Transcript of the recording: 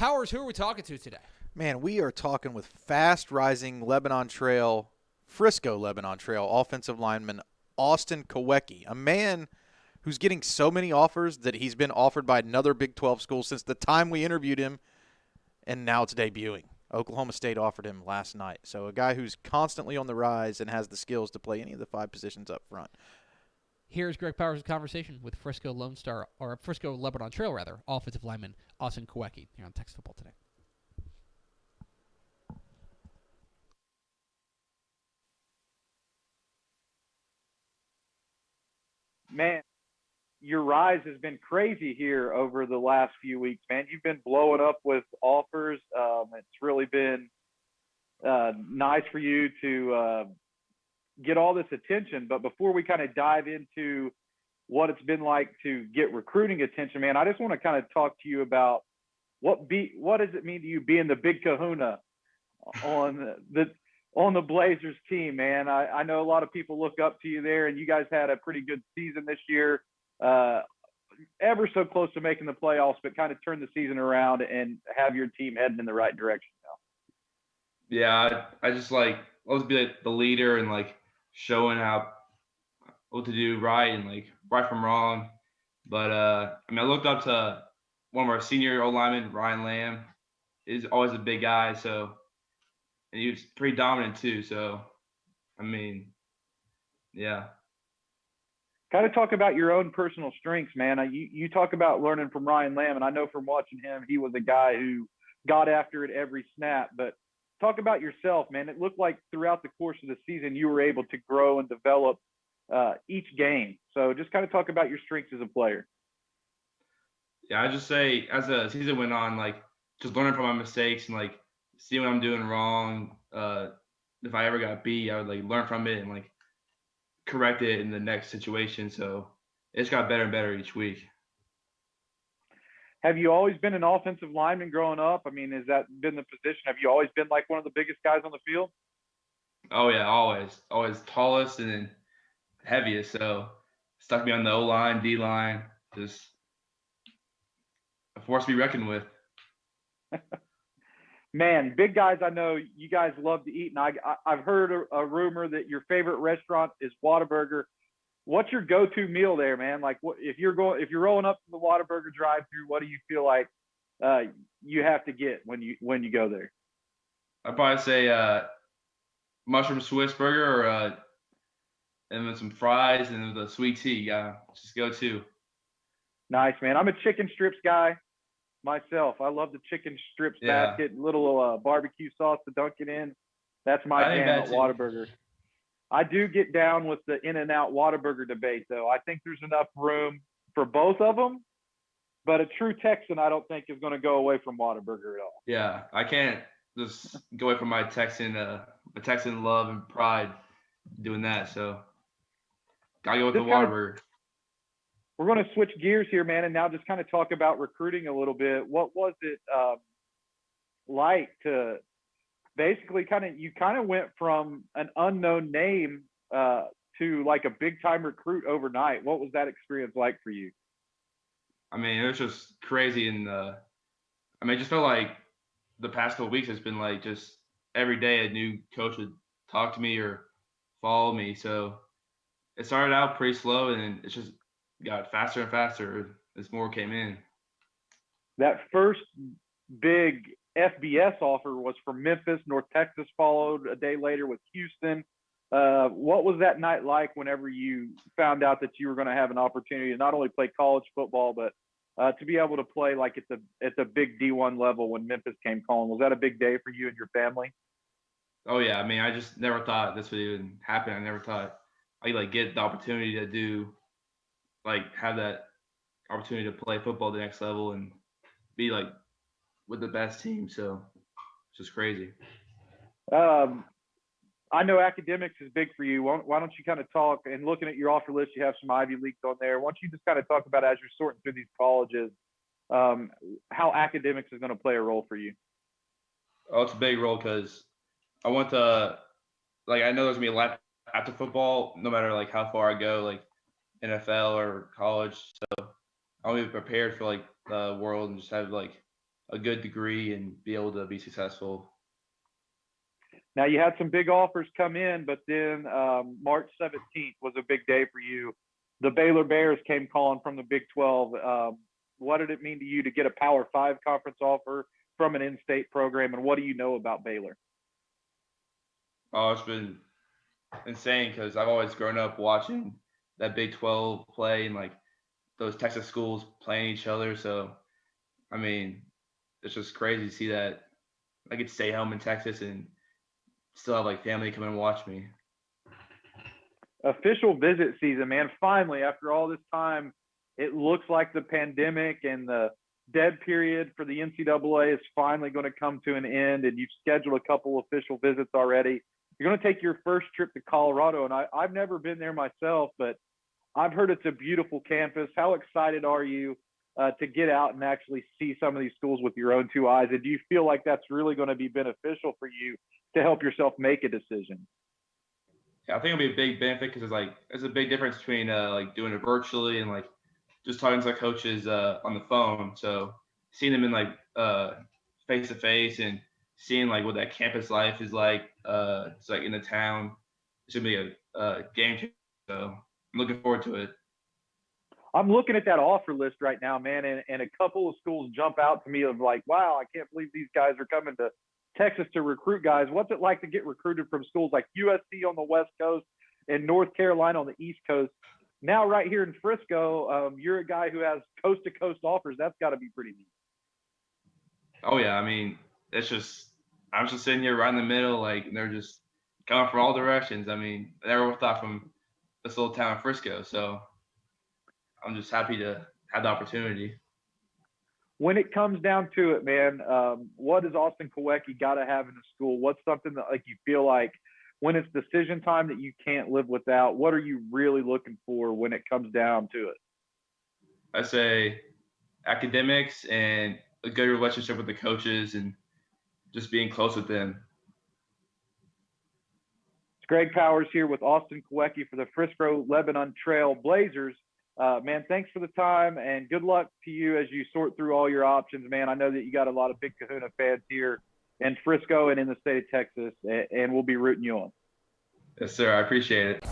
Powers, who are we talking to today? Man, we are talking with fast-rising Frisco Lebanon Trail offensive lineman Austin Kawecki, a man who's getting so many offers that he's been offered by another Big 12 school since the time we interviewed him, and now it's debuting. Oklahoma State offered him last night. So a guy who's constantly on the rise and has the skills to play any of the 5 positions up front. Here's Greg Powers' conversation with Frisco Lebanon Trail, offensive lineman Austin Kawecki here on Texas Football Today. Man, your rise has been crazy here over the last few weeks, man. You've been blowing up with offers. It's really been nice for you to get all this attention. But before we kind of dive into what it's been like to get recruiting attention, man, I just want to kind of talk to you about what does it mean to you being the big kahuna on the Blazers team, man. I know a lot of people look up to you there, and you guys had a pretty good season this year, ever so close to making the playoffs, but kind of turned the season around and have your team heading in the right direction now. Yeah, I just always be the leader and showing what to do right and right from wrong. But I looked up to one of our senior old linemen, Ryan Lamb. He's always a big guy, and he was pretty dominant too. So, yeah. Kind of talk about your own personal strengths, man. You talk about learning from Ryan Lamb, and I know from watching him, he was a guy who got after it every snap. But talk about yourself, man. It looked like throughout the course of the season, you were able to grow and develop each game. So just kind of talk about your strengths as a player. Yeah, I just say as the season went on, just learning from my mistakes and seeing what I'm doing wrong. If I ever got beat, I would learn from it and correct it in the next situation. So it's got better and better each week. Have you always been an offensive lineman growing up? Has that been the position? Have you always been one of the biggest guys on the field? Oh yeah, always tallest and then heaviest. So stuck me on the O line, D line, just a force to be reckoned with. Man, big guys, I know you guys love to eat, and I've heard a rumor that your favorite restaurant is Whataburger. What's your go-to meal there, man? If you're rolling up to the Whataburger drive-thru, what do you feel like you have to get when you go there? I'd probably say mushroom Swiss burger, and then some fries and the sweet tea. Just go to. Nice, man. I'm a chicken strips guy myself. I love the chicken strips basket, little barbecue sauce to dunk it in. That's my jam at Whataburger. I do get down with the In-N-Out Whataburger debate, though. I think there's enough room for both of them, but a true Texan, I don't think, is going to go away from Whataburger at all. Yeah, I can't just go away from my Texan love and pride doing that. So gotta go with the Whataburger. We're going to switch gears here, man, and now just kind of talk about recruiting a little bit. What was it like to basically you went from an unknown name to a big-time recruit overnight? What was that experience like for you? It was just crazy. And it just felt like the past couple of weeks has been just every day a new coach would talk to me or follow me. So it started out pretty slow, and it's just got faster and faster as more came in. That first big FBS offer was from Memphis. North Texas followed a day later with Houston. What was that night like whenever you found out that you were going to have an opportunity to not only play college football, but to be able to play at the big D1 level when Memphis came calling? Was that a big day for you and your family? Oh yeah, I just never thought this would even happen. I never thought I'd get the opportunity to do have that opportunity to play football the next level and be with the best team. So it's just crazy. I know academics is big for you. Why don't you kind of talk, and looking at your offer list, you have some Ivy Leagues on there. Why don't you just kind of talk about, as you're sorting through these colleges, how academics is going to play a role for you? Oh, it's a big role because I want to, I know there's going to be a life after football, no matter how far I go, NFL or college. So I'll be prepared for the world and just have a good degree and be able to be successful. Now, you had some big offers come in, but then March 17th was a big day for you. The Baylor Bears came calling from the Big 12. What did it mean to you to get a Power 5 conference offer from an in-state program, and what do you know about Baylor? Oh, it's been insane because I've always grown up watching that Big 12 play and like those Texas schools playing each other. So, I mean, it's just crazy to see that I get to stay home in Texas and still have like family come and watch me. Official visit season, man. Finally, after all this time, it looks like the pandemic and the dead period for the NCAA is finally going to come to an end, and you've scheduled a couple official visits already. You're going to take your first trip to Colorado, and I've never been there myself, but I've heard it's a beautiful campus. How excited are you to get out and actually see some of these schools with your own two eyes? And do you feel like that's really going to be beneficial for you to help yourself make a decision? Yeah, I think it'll be a big benefit because there's a big difference between like doing it virtually and like just talking to coaches on the phone. So seeing them in like face to face and seeing like what that campus life is like, it's like in the town, it's gonna be a game changer. So I'm looking forward to it. I'm looking at that offer list right now, man, and a couple of schools jump out to me of like, wow, I can't believe these guys are coming to Texas to recruit guys. What's it like to get recruited from schools like USC on the West Coast and North Carolina on the East Coast? Now, right here in Frisco, you're a guy who has coast-to-coast offers. That's got to be pretty neat. Oh yeah, I mean, I'm just sitting here right in the middle, like and they're just coming from all directions. I mean, I never would have thought from this little town of Frisco, so I'm just happy to have the opportunity. When it comes down to it, man, what does Austin Kawecki got to have in the school? What's something that like you feel like when it's decision time that you can't live without? What are you really looking for when it comes down to it? I say academics and a good relationship with the coaches and just being close with them. It's Greg Powers here with Austin Kawecki for the Frisco Lebanon Trail Blazers. Man, thanks for the time and good luck to you as you sort through all your options, man. I know that you got a lot of Big Kahuna fans here in Frisco and in the state of Texas, and we'll be rooting you on. Yes, sir. I appreciate it.